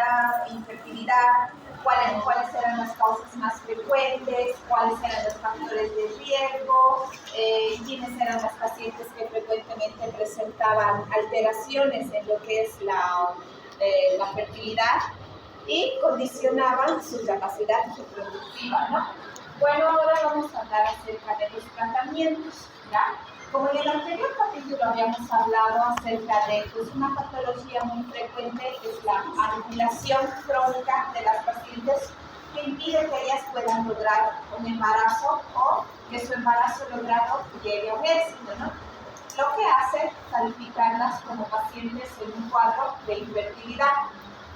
esterilidad, infertilidad, cuáles eran las causas más frecuentes, cuáles eran los factores de riesgo, quiénes eran las pacientes que frecuentemente presentaban alteraciones en lo que es la fertilidad y condicionaban su capacidad reproductiva, ¿no? Bueno, ahora vamos a hablar acerca de los tratamientos, ¿ya? Como en el anterior capítulo habíamos hablado acerca de una patología muy frecuente, que es la anovulación crónica de las pacientes, que impide que ellas puedan lograr un embarazo o que su embarazo logrado llegue a un éxito, ¿no? Lo que hace calificarlas como pacientes en un cuadro de infertilidad.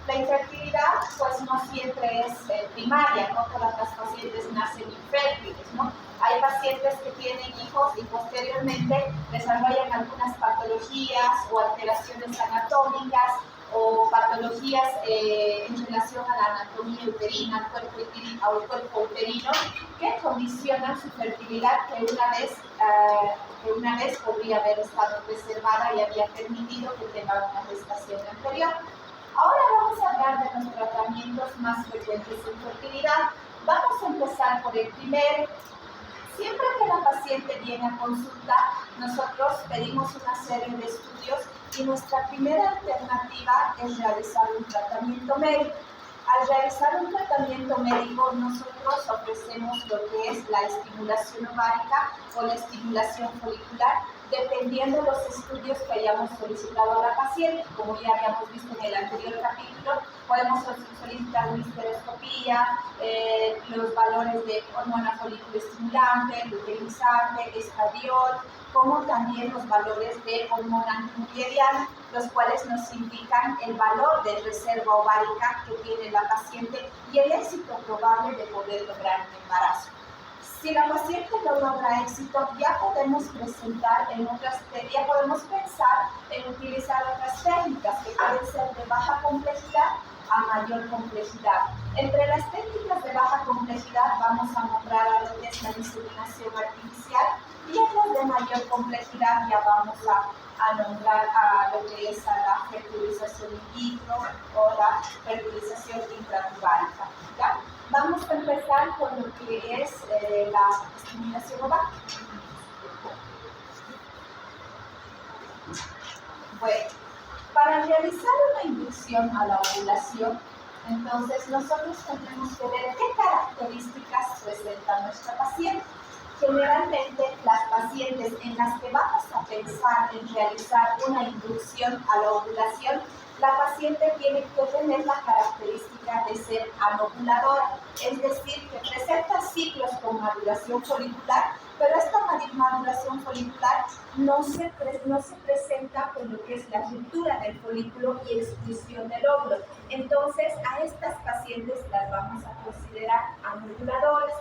La infertilidad, pues, no siempre es primaria, no todas las pacientes nacen infértiles, ¿no? Hay pacientes que tienen hijos y posteriormente desarrollan algunas patologías o alteraciones anatómicas o patologías en relación a la anatomía uterina, al cuerpo uterino, que condicionan su fertilidad que una vez podría haber estado preservada y había permitido que tenga una gestación anterior. Ahora vamos a hablar de los tratamientos más frecuentes en fertilidad. Vamos a empezar por el primero. Siempre que la paciente viene a consulta, nosotros pedimos una serie de estudios y nuestra primera alternativa es realizar un tratamiento médico. Al realizar un tratamiento médico, nosotros ofrecemos lo que es la estimulación ovárica o la estimulación folicular, dependiendo de los estudios que hayamos solicitado a la paciente. Como ya habíamos visto en el anterior capítulo, podemos solicitar una histeroscopía, los valores de hormona folículo estimulante, luteinizante, estradiol, como también los valores de hormona antimulleriana, los cuales nos indican el valor de reserva ovárica que tiene la paciente y el éxito probable de poder lograr un embarazo. Si la paciente no logra éxito, ya podemos pensar en utilizar otras técnicas que pueden ser de baja complejidad a mayor complejidad. Entre las técnicas de baja complejidad vamos a nombrar a lo que es la inseminación artificial y en las de mayor complejidad ya vamos a nombrar a lo que es a la fertilización in vitro o la fertilización intraturálica, ¿ya? Vamos a empezar con lo que es la estimulación ovárica. Bueno, para realizar una inducción a la ovulación, entonces nosotros tenemos que ver qué características presenta nuestra paciente. Generalmente, las pacientes en las que vamos a pensar en realizar una inducción a la ovulación, la paciente tiene que tener la característica de ser anovuladora, es decir, que presenta ciclos con maduración folicular, pero esta maduración folicular no se presenta con lo que es la ruptura del folículo y exclusión del óvulo. Entonces, a estas pacientes las vamos a considerar anovuladoras.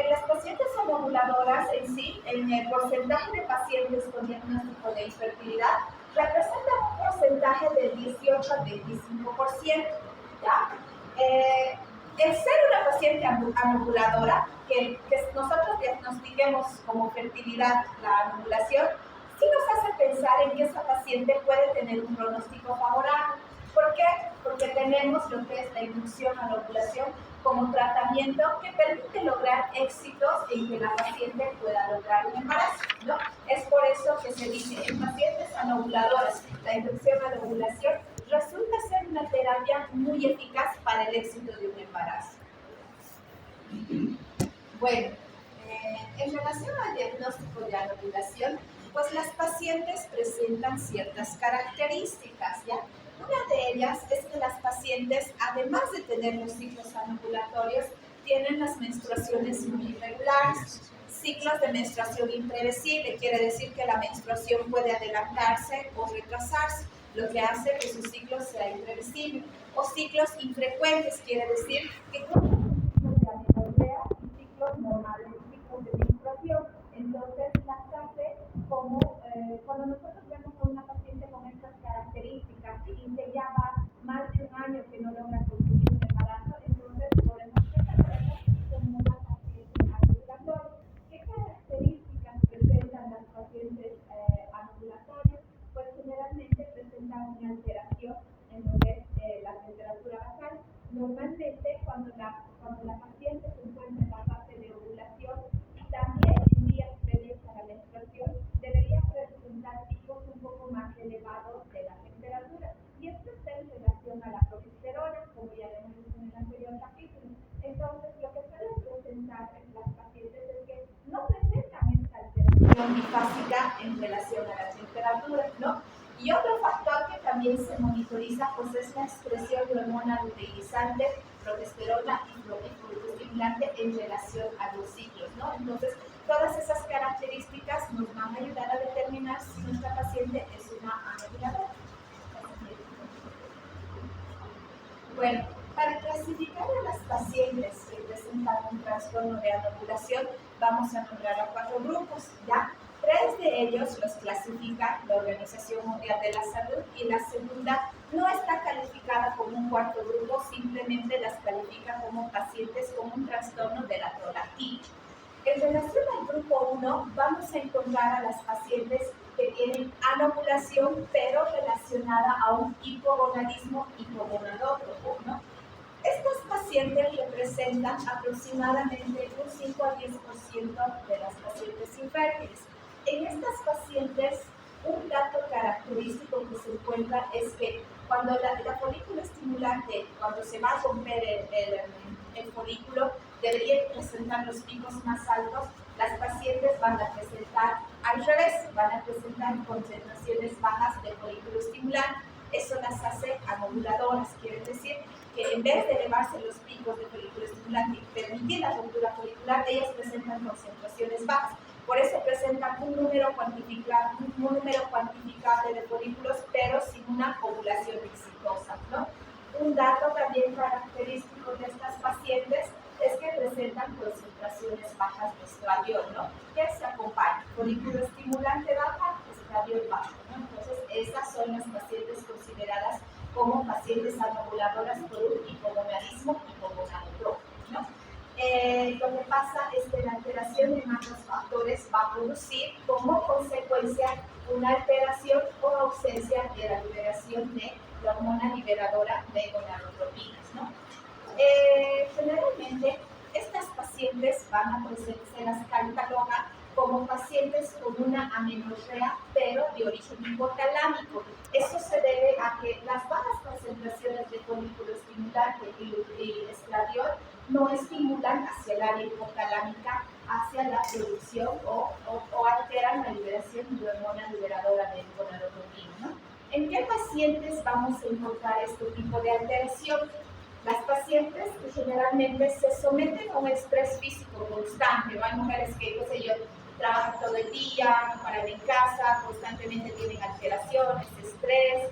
Las pacientes anovuladoras en sí, en el porcentaje de pacientes con diagnóstico de infertilidad, representan un porcentaje del 18 al 25%, ¿ya? El ser una paciente anovuladora, que nosotros diagnostiquemos como fertilidad la anovulación, sí nos hace pensar en que esta paciente puede tener un pronóstico favorable. ¿Por qué? Porque tenemos lo que es la inducción a la ovulación como tratamiento que permite lograr éxitos en que la paciente pueda lograr un embarazo, ¿no? Es por eso que se dice en pacientes anovuladoras, la inducción a la ovulación resulta ser una terapia muy eficaz para el éxito de un embarazo. Bueno, en relación al diagnóstico de anovulación, pues las pacientes presentan ciertas características, ¿ya? Una de ellas es que las pacientes, además de tener los ciclos anovulatorios, tienen las menstruaciones muy irregulares. Ciclos de menstruación imprevisible, quiere decir que la menstruación puede adelantarse o retrasarse, lo que hace que su ciclo sea imprevisible. O ciclos infrecuentes, quiere decir que tienen ciclos de amenorrea y ciclos normales, ciclos de menstruación. Entonces, las hace como cuando nosotros vemos a una paciente con estas características y que ya va más de un año que no logra conseguir un embarazo, entonces podemos tratarla como una paciente anovulatoria. ¿Qué características presentan las pacientes anovulatorias? Pues generalmente presentan una alteración en lo que es la temperatura relación a la progesterona, como ya lo hemos visto en el anterior capítulo. Entonces, lo que suelen presentar en las pacientes es que no presentan esta alteración bifásica en relación a la temperatura, ¿no? Y otro factor que también se monitoriza pues, es la expresión de hormona luteinizante, progesterona y folliculoestimulante en relación a los ciclos, ¿no? Entonces, todas esas características nos van a ayudar a determinar si nuestra paciente es una anovulación. Bueno, para clasificar a las pacientes que presentan un trastorno de anovulación, vamos a nombrar a 4 grupos, ¿ya? 3 de ellos los clasifica la Organización Mundial de la Salud y la segunda no está calificada como un cuarto grupo, simplemente las califica como pacientes con un trastorno de la prolactina. En relación al grupo 1, vamos a encontrar a las pacientes que tienen anovulación, pero relacionada a un hipogonadismo hipogonadótropo, ¿no? Estos pacientes representan aproximadamente un 5 a 10% de las pacientes infértiles. En estas pacientes, un dato característico que se encuentra es que cuando la folículo estimulante, cuando se va a romper el folículo, debería presentar los picos más altos, las pacientes van a presentar al revés, van a presentar concentraciones bajas de folículo estimulante. Eso las hace anovuladoras, quiere decir que en vez de elevarse los picos de folículo estimulante y permitir la ruptura folicular, ellas presentan concentraciones bajas. Por eso presentan un número cuantificable de folículos, pero sin una ovulación exitosa, ¿no? Un dato también característico de estas pacientes es que presentan concentraciones bajas de estradiol, ¿no? Que se acompaña, folículo estimulante baja, estradiol bajo, ¿no? Entonces, esas son las pacientes consideradas como pacientes anovuladoras por un hipogonadismo hipogonadotrópico, ¿no? Lo que pasa es que la alteración de otros factores va a producir como consecuencia una alteración o ausencia de la liberación de la hormona liberadora de gonadotropinas, ¿no? Generalmente, estas pacientes van a se las cataloga como pacientes con una amenorrea, pero de origen hipotalámico. Eso se debe a que las bajas concentraciones de folículo estimulante y estradiol no estimulan hacia el área hipotalámica, hacia la producción o alteran la liberación de hormona liberadora de gonadotropina, ¿no? ¿En qué pacientes vamos a encontrar este tipo de alteración? Las pacientes que generalmente se someten a un estrés físico constante, ¿no? Hay mujeres que, qué sé yo, trabajan todo el día, no paran en casa, constantemente tienen alteraciones, estrés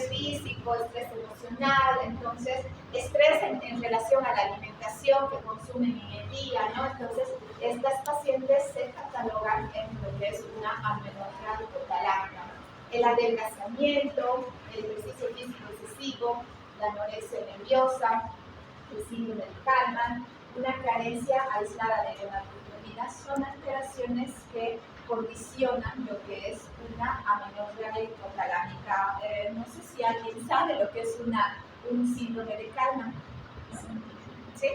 físico, estrés emocional, entonces estrés en relación a la alimentación que consumen en el día, ¿no? Entonces, estas pacientes se catalogan en lo que es una amenorrea hipotalámica. El adelgazamiento, el ejercicio físico excesivo, la anorexia nerviosa, el síndrome de Kalman, una carencia aislada de gonadotropina son alteraciones que condicionan lo que es una amenorrea hipotalámica. No sé si alguien sabe lo que es un síndrome de Kalman. ¿Sí?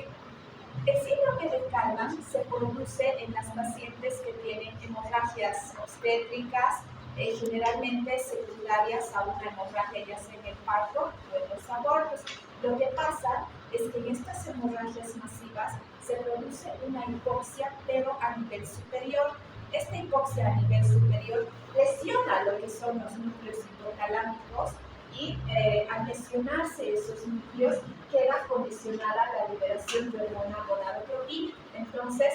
El síndrome de Kalman se produce en las pacientes que tienen hemorragias obstétricas, generalmente secundarias a una hemorragia, ya sea en el parto o en los abortos. Lo que pasa es que en estas hemorragias masivas se produce una hipoxia, pero a nivel superior. Esta hipoxia a nivel superior lesiona lo que son los núcleos hipotalámicos y al lesionarse esos núcleos queda condicionada la liberación de hormona gonadotropina. Entonces,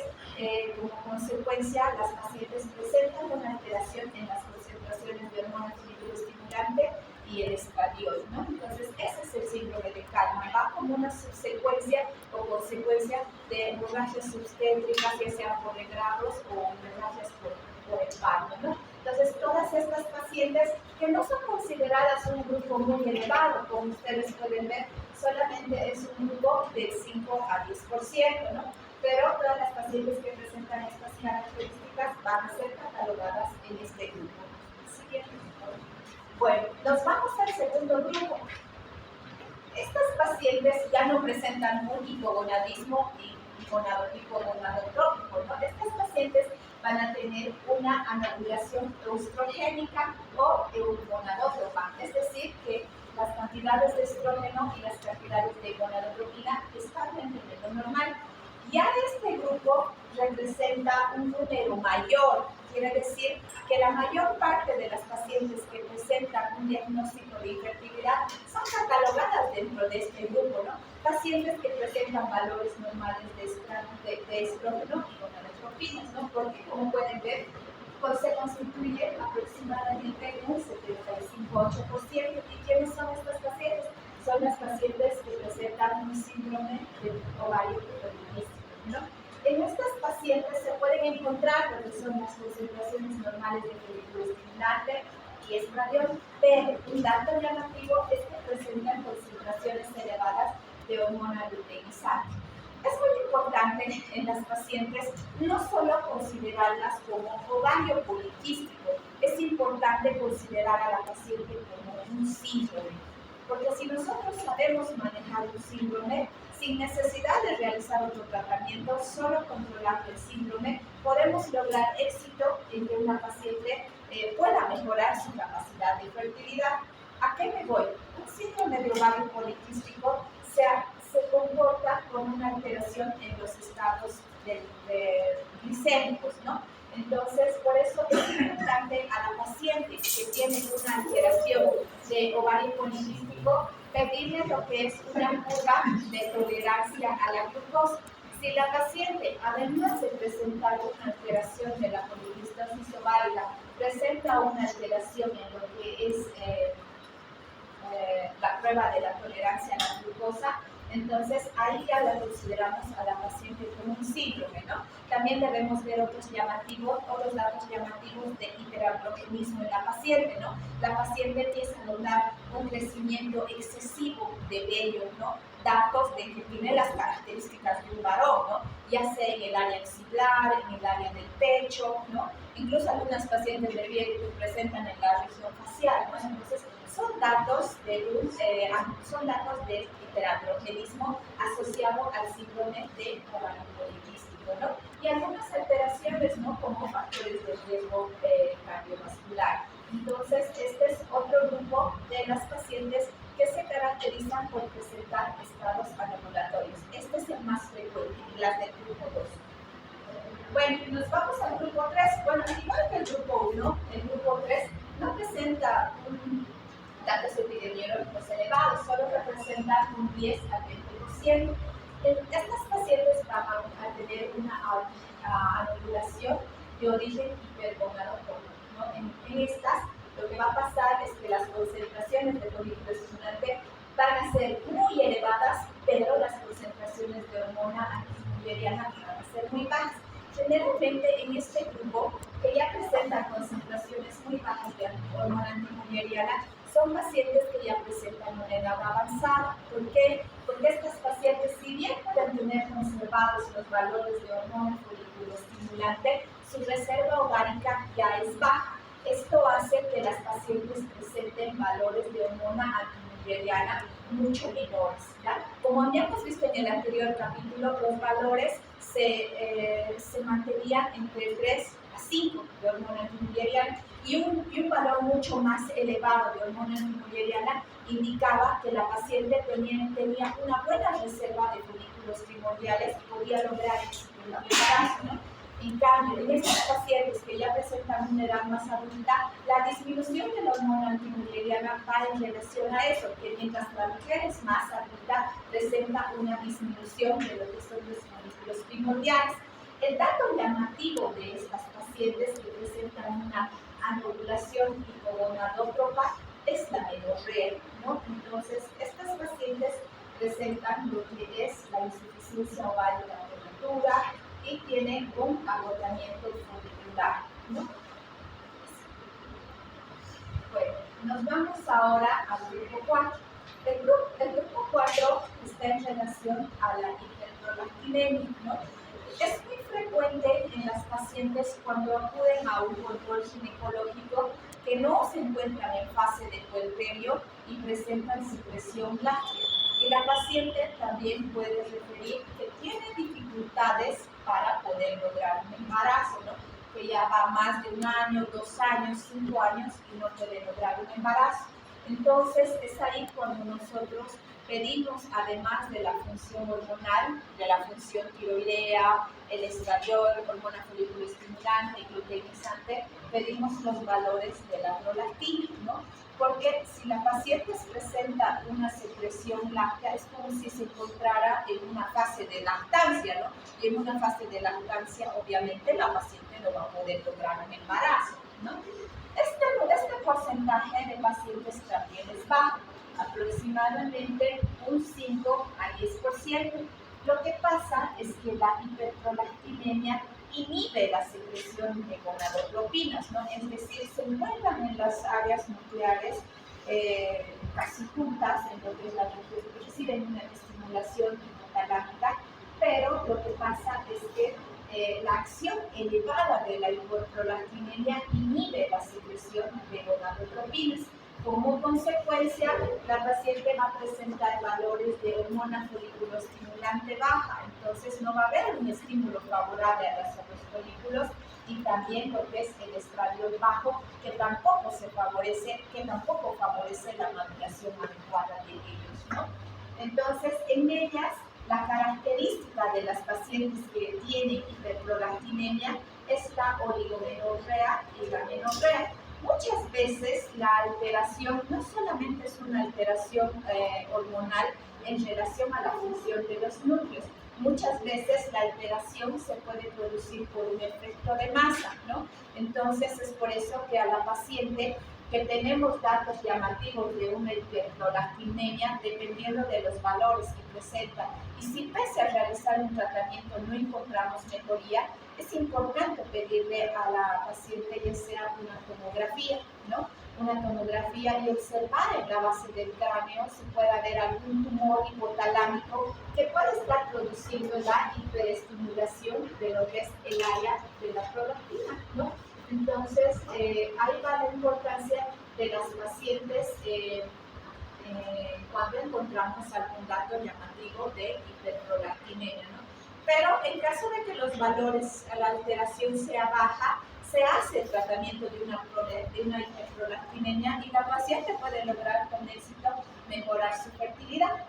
como consecuencia, las pacientes presentan una alteración en las concentraciones de hormona estimulante y el estradiol, ¿no? Entonces, ese es el síndrome de Kalman. Va como una subsecuencia o consecuencia de hemorragias obstétricas, ya sea por regrados o hemorragias por el parto, ¿no? Entonces, todas estas pacientes que no son consideradas un grupo muy elevado, como ustedes pueden ver, solamente es un grupo del 5 a 10%, ¿no? Pero todas las pacientes que presentan estas características van a ser catalogadas en este grupo. Siguiente. Bueno, nos vamos al segundo grupo. Estas pacientes ya no presentan un hipogonadismo hipogonadotrópico, ¿no? Estas pacientes van a tener una anovulación estrogénica o eugonadótropa, es decir, que las cantidades de estrógeno y las cantidades de gonadotropina están dentro de lo normal. Ya este grupo representa un número mayor, quiere decir que la mayor parte de las pacientes que presentan un diagnóstico de infertilidad son catalogadas dentro de este grupo, ¿no? Pacientes que presentan valores normales de estrógeno y gonadotropinas, ¿no? Porque, como pueden ver, pues se constituye aproximadamente un 75-8%. ¿Y quiénes son estas pacientes? Son las pacientes que presentan un síndrome del ovario poliquístico, ¿no? En estas pacientes se pueden encontrar lo que son las concentraciones normales de folículo estimulante y estradiol, pero un dato llamativo es que presentan concentraciones elevadas de hormona luteinizante. Es muy importante en las pacientes no solo considerarlas como ovario poliquístico, es importante considerar a la paciente como un síndrome, porque si nosotros sabemos manejar un síndrome, sin necesidad de realizar otro tratamiento, solo controlando el síndrome, podemos lograr éxito en que una paciente pueda mejorar su capacidad de fertilidad. ¿A qué me voy? Un síndrome de ovario poliquístico se comporta con una alteración en los estados glicémicos, ¿no? Entonces, por eso es importante a la paciente que tiene una alteración de ovario poliquístico pedirle lo que es una curva de tolerancia a la glucosa. Si la paciente, además de presentar una alteración de la poliquistosis ovárica, presenta una alteración en lo que es la prueba de la tolerancia a la glucosa, entonces ahí ya la consideramos a la paciente como un síndrome, ¿no? También debemos ver otros datos llamativos de hiperandrogenismo en la paciente, ¿no? La paciente empieza a lograr un crecimiento excesivo de vello, ¿no? Datos de que tiene las características de un varón, ¿no? Ya sea en el área axilar, en el área del pecho, ¿no? Incluso algunas pacientes de piel que presentan en la región facial, ¿no? Entonces, son datos de hiperandrogenismo asociado al síndrome de ovario poliquístico, ¿no? Y algunas alteraciones, ¿no? Como factores de riesgo cardiovascular. Entonces, este es otro grupo de las pacientes que se caracterizan por presentar estados anovulatorios. Este es el más frecuente, las del grupo 2. Bueno, nos vamos al grupo 3. Bueno, igual que el grupo 1, el grupo 3 no presenta datos epidemiológicos elevados, solo representan un 10 al 20%. Estas pacientes van a tener una anovulación de origen hipergonadotrópico, ¿no? En estas, lo que va a pasar es que las concentraciones de folículo estimulante van a ser muy elevadas, pero las concentraciones de hormona antimulleriana van a ser muy bajas. Generalmente en este grupo, que ya presentan concentraciones muy bajas de hormona antimulleriana, son pacientes que ya presentan una edad avanzada. ¿Por qué? Porque estas pacientes, si bien pueden tener conservados los valores de hormona folículo estimulante, su reserva ovárica ya es baja. Esto hace que las pacientes presenten valores de hormona antimulleriana mucho menores, ¿ya? Como habíamos visto en el anterior capítulo, los valores se mantenían entre 3 a 5 de hormona antimulleriana y un valor mucho más elevado de hormona antimulleriana indicaba que la paciente tenía una buena reserva de folículos primordiales y podía lograr el embarazo, ¿no? En cambio, en estos pacientes que ya presentan una edad más adulta, la disminución de la hormona antimulleriana va en relación a eso, que mientras la mujer es más adulta, presenta una disminución de lo que son los folículos primordiales. El dato llamativo de estas pacientes que presentan una anovulación hipogonadótropa es la menorrea, ¿no? Entonces, estas pacientes presentan lo que es la insuficiencia ovárica prematura y tienen un agotamiento folicular, ¿no? Bueno, nos vamos ahora al grupo 4. El grupo 4 está en relación a la hiperprolactinemia, ¿no? Es muy frecuente en las pacientes cuando acuden a un control ginecológico que no se encuentran en fase de puerperio y presentan secreción láctea. Y la paciente también puede referir que tiene dificultades para poder lograr un embarazo, ¿no? Que ya va más de 1 año, 2 años, 5 años y no puede lograr un embarazo. Entonces es ahí cuando nosotros pedimos, además de la función hormonal, de la función tiroidea, el estradiol, hormona folículo estimulante y gluteinizante, pedimos los valores de la prolactina, ¿no? Porque si la paciente presenta una secreción láctea, es como si se encontrara en una fase de lactancia, ¿no? Y en una fase de lactancia, obviamente, la paciente no va a poder lograr un embarazo, ¿no? Este porcentaje de pacientes también es bajo, aproximadamente un 5 a 10%. Lo que pasa es que la hiperprolactinemia inhibe la secreción de gonadotropinas, ¿no? Es decir, se encuentran en las áreas nucleares casi juntas, en lo que es la región, reciben una estimulación hipotalámica, pero lo que pasa es que la acción elevada de la hiperprolactinemia inhibe la secreción de gonadotropinas. Como consecuencia, la paciente va a presentar valores de hormona folículo estimulante baja, entonces no va a haber un estímulo favorable a los folículos y también lo que es el estradiol bajo, que tampoco favorece la maduración adecuada de ellos, ¿no? Entonces, en ellas, la característica de las pacientes que tienen hiperprolactinemia es la oligomenorrea y la menorrea. Muchas veces la alteración no solamente es una alteración hormonal en relación a la función de los núcleos, muchas veces la alteración se puede producir por un efecto de masa, ¿no? Entonces es por eso que a la paciente que tenemos datos llamativos de una hiperprolactinemia, dependiendo de los valores que presenta, y si pese a realizar un tratamiento no encontramos mejoría, es importante pedirle a la paciente ya sea una tomografía, ¿no? Una tomografía y observar en la base del cráneo si puede haber algún tumor hipotalámico que puede estar produciendo la hiperestimulación de lo que es el área de la prolactina, ¿no? Entonces, ahí va la importancia de las pacientes cuando encontramos algún dato llamativo de hiperprolactinemia, ¿no? Pero en caso de que los valores, la alteración sea baja, se hace el tratamiento de una hiperprolactinemia y la paciente puede lograr con éxito mejorar su fertilidad.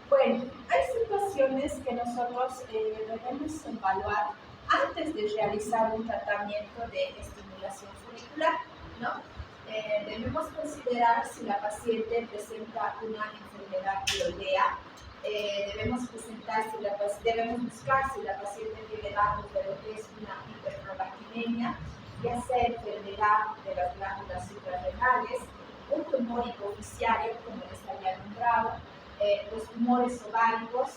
Bueno, hay situaciones que nosotros debemos evaluar antes de realizar un tratamiento de estimulación folicular, ¿no? Debemos considerar si la paciente presenta una enfermedad tiroidea, debemos buscar si la paciente tiene datos de lo que es una hiperprolactinemia, ya sea enfermedad de las glándulas suprarrenales, un tumor hipoficiario, como les había nombrado, los tumores ováricos,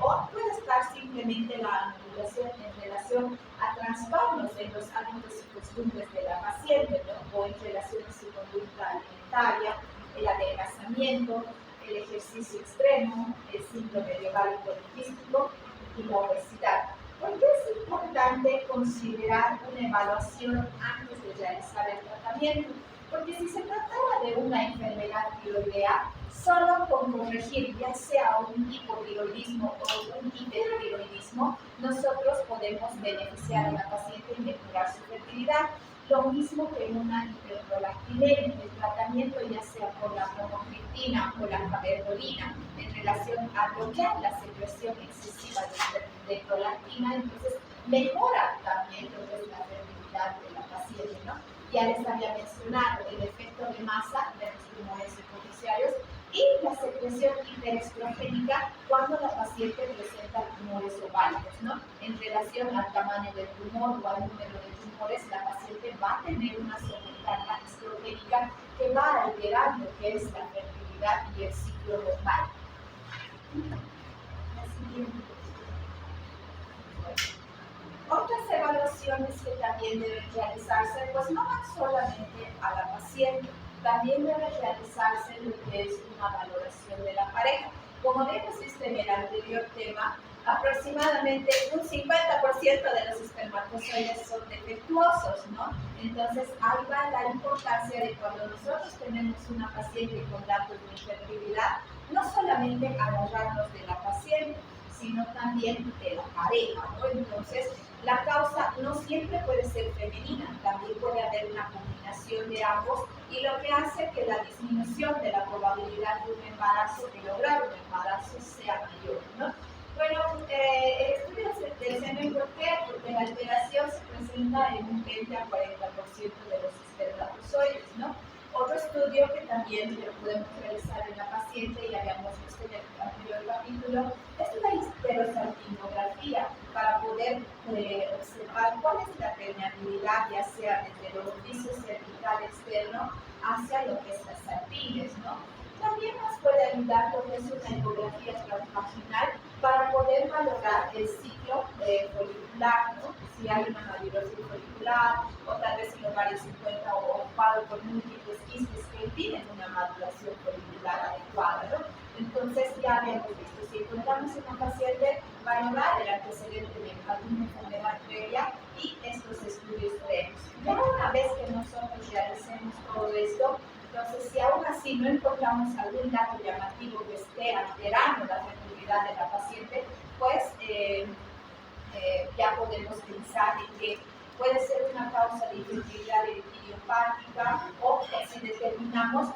o puede estar simplemente la manipulación en relación a trastornos en los hábitos y costumbres de la paciente, ¿no? O en relación a su conducta alimentaria, el adelgazamiento, el ejercicio extremo, el síndrome de ovario poliquístico y la obesidad. ¿Por qué es importante considerar una evaluación antes de realizar el tratamiento? Porque si se trataba de una enfermedad tiroidea, solo con corregir ya sea un hipotiroidismo o un hipertiroidismo, nosotros podemos beneficiar a la paciente y mejorar su fertilidad. Lo mismo que en una hiperprolactinemia, el tratamiento ya sea por la bromocriptina o la cabergolina en relación a bloquear la secreción excesiva de prolactina, entonces mejora también lo que es la fertilidad de la paciente, ¿no? Ya les había mencionado el efecto de masa de los tumores hipoficiarios y la secreción hiperestrogénica cuando la paciente presenta tumores ováricos, ¿no? En relación al tamaño del tumor o al número de tumores, la paciente va a tener una sobrecarga estrogénica que va a alterar lo que es la fertilidad y el ciclo normal. La siguiente. Otras evaluaciones que también deben realizarse, pues no van solamente a la paciente, también debe realizarse lo que es una valoración de la pareja. Como vimos en el anterior tema, aproximadamente un 50% de los espermatozoides son defectuosos, ¿no? Entonces, ahí va la importancia de cuando nosotros tenemos una paciente con datos de infertilidad, no solamente agarrarnos de la paciente, sino también de la pareja, ¿no? Entonces, La causa no siempre puede ser femenina, también puede haber una combinación de ambos y lo que hace que la disminución de la probabilidad de un embarazo, de lograr un embarazo, sea mayor, ¿no? Bueno, el estudio del semen, ¿por qué? Porque la alteración se presenta en un 20 a 40% de los espermatozoides, ¿no? Otro estudio que también lo podemos realizar en la paciente, y habíamos visto en el anterior capítulo, es la histerosalpingografía para poder observar cuál es la permeabilidad, ya sea desde el orificio cervical externo hacia lo que es las salpinges, ¿no? También nos puede ayudar lo que es una ecografía transvaginal para poder valorar el ciclo folicular, ¿no? Si hay una madurosis folicular, o tal vez el ovario se encuentra ocupado por múltiples quistes que impiden una maduración folicular adecuada, ¿no? Entonces ya habíamos visto, si encontramos una paciente, valorar el antecedente de alguna enfermedad previa y estos estudios previos. Ya una vez que nosotros realicemos todo esto, entonces, si aún así no encontramos algún dato llamativo que esté alterando la fertilidad de la paciente, pues ya podemos pensar en que puede ser una causa de infertilidad idiopática o si determinamos,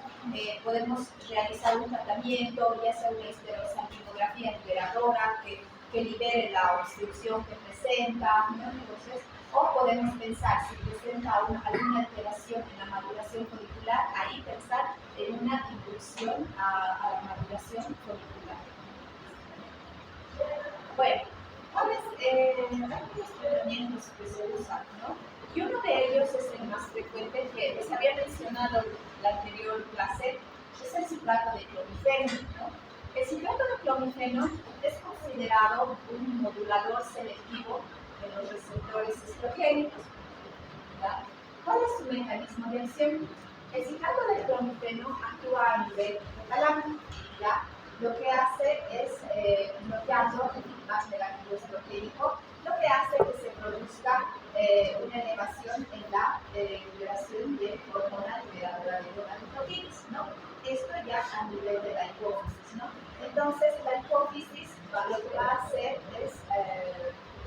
podemos realizar un tratamiento, ya sea una histerosalpingografía liberadora que libere la obstrucción que presenta, ¿no? Entonces, o podemos pensar, si presenta alguna alteración en la maduración folicular, ahí pensar en una inducción a la maduración folicular. Bueno, ¿cuáles algunos tratamientos que se usan, ¿no? Y uno de ellos es el más frecuente que les había mencionado en la anterior clase, es el citrato de clomifeno, ¿no? El citrato de clomifeno es considerado un modulador selectivo de los receptores estrogénicos. ¿Verdad? ¿Cuál es su mecanismo de acción? El citrato de clomifeno actúa a nivel hipotálamo, ¿ya? Lo que hace es, bloqueando el feedback negativo estrogénico, lo que hace que se produzca una elevación en la liberación de hormona liberadora de gonadotropins, ¿no? Esto ya a nivel de la hipófisis, ¿no? Entonces, la hipófisis lo que va a hacer es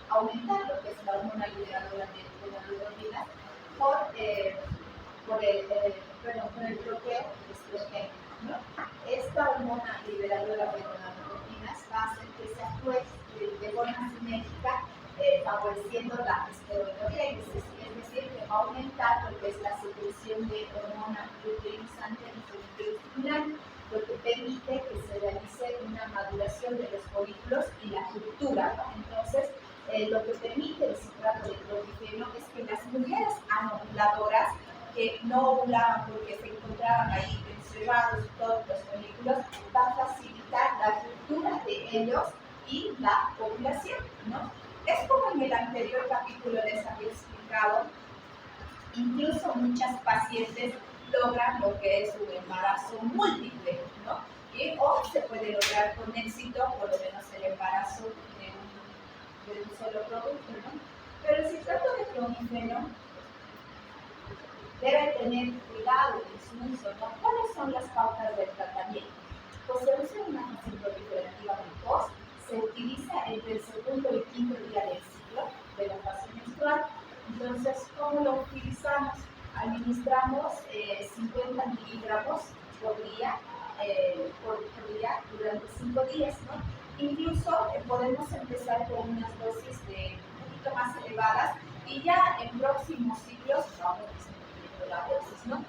aumentar lo que es la hormona liberadora de gonadotropina por el bloqueo estrogénico, ¿no? Esta hormona liberadora de gonadotropinas va a hacer que se actúe de forma sinérgica, favoreciendo la esteroidogénesis, es decir, que va a aumentar lo que es la secreción de hormona luteinizante y folículo lo que permite que se realice una maduración de los folículos y la ruptura, ¿no? Entonces, lo que permite el citrato de clomifeno es que las mujeres anovuladoras que no ovulaban porque se encontraban ahí encerrados todos los folículos, va a facilitar la ruptura de ellos y la ovulación, ¿no? Es como en el anterior capítulo les había explicado, incluso muchas pacientes logran lo que es un embarazo múltiple, ¿no? O se puede lograr con éxito, por lo menos el embarazo de un solo producto, ¿no? Pero el citrato de clomifeno debe tener cuidado en su uso, ¿no? ¿Cuáles son las pautas del tratamiento? Pues se usa una fase proliferativa precoz, se utiliza entre el segundo y quinto día del ciclo de la fase menstrual. Entonces, ¿cómo lo utilizamos? Administramos 50 miligramos por día durante 5 días, ¿no? Incluso podemos empezar con unas dosis un poquito más elevadas y ya en próximos ciclos vamos disminuyendo la dosis, ¿no?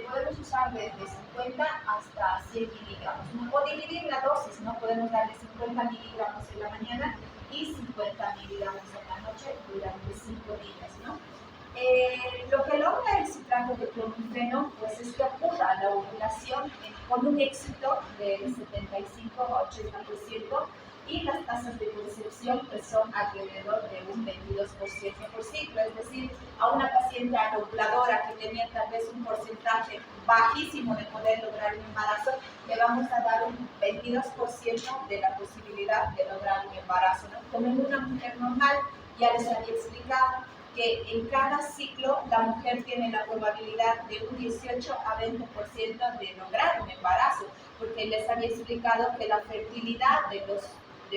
Podemos usar desde 50 hasta 100 miligramos, ¿no? O dividir la dosis, ¿no? Podemos darle 50 miligramos en la mañana y 50 miligramos en la noche durante 5 días, ¿no? Lo que logra el citrato de clomifeno pues es que ocurra la ovulación con un éxito del 75 a 80% y las tasas de concepción pues son alrededor de un 22% por ciclo, es decir, a una paciente anovladora que tenía tal vez un porcentaje bajísimo de poder lograr un embarazo, le vamos a dar un 22% de la posibilidad de lograr un embarazo, ¿no? Como en una mujer normal, ya les había explicado que en cada ciclo la mujer tiene la probabilidad de un 18 a 20% de lograr un embarazo, porque les había explicado que la fertilidad de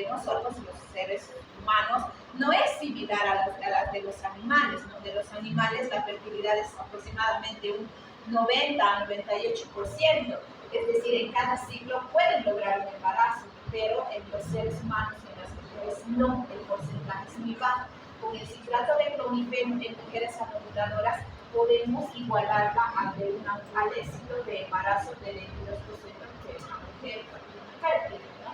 nosotros, los seres humanos no es similar a las de los animales, ¿no? De los animales la fertilidad es aproximadamente un 90-98%, es decir, en cada ciclo pueden lograr un embarazo, pero en los seres humanos y en las mujeres no, el porcentaje es muy bajo. Con el citrato de clomifeno en mujeres anovuladoras podemos igualarla al éxito de embarazo del 22% que es una mujer fértil, ¿no?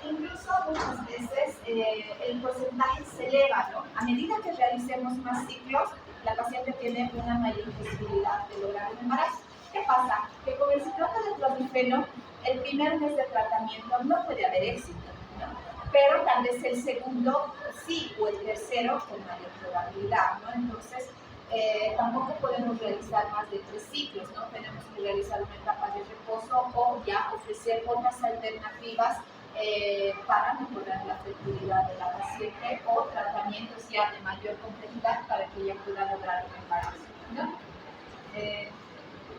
Incluso muchas veces el porcentaje se eleva, ¿no? A medida que realicemos más ciclos, la paciente tiene una mayor posibilidad de lograr un embarazo. ¿Qué pasa? Que con el citrato de clomifeno, el primer mes de tratamiento no puede haber éxito, ¿no? Pero tal vez el segundo sí, o el tercero con mayor probabilidad, ¿no? Entonces, tampoco podemos realizar más de 3 ciclos, ¿no? Tenemos que realizar una etapa de reposo o ya ofrecer otras alternativas para mejorar la fertilidad de la paciente o tratamientos ya de mayor complejidad para que ella pueda lograr un embarazo, ¿no?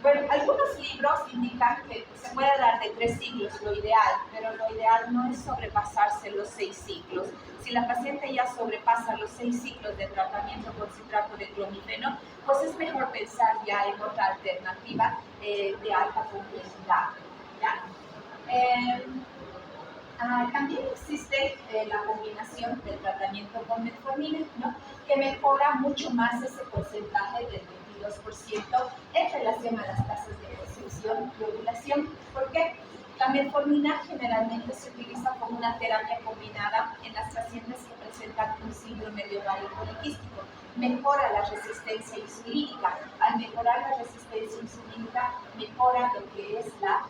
Bueno, algunos libros indican que se puede dar de 3 ciclos, lo ideal, pero lo ideal no es sobrepasarse los 6 ciclos. Si la paciente ya sobrepasa los 6 ciclos de tratamiento con citrato de clomifeno, pues es mejor pensar ya en otra alternativa de alta complejidad, ¿ya? También existe la combinación del tratamiento con metformina, ¿no? Que mejora mucho más ese porcentaje del 22% en relación a las tasas de concepción y ovulación. ¿Por qué? La metformina generalmente se utiliza como una terapia combinada en las pacientes que presentan un síndrome de ovario poliquístico. Mejora la resistencia insulínica. Al mejorar la resistencia insulínica, mejora lo que es la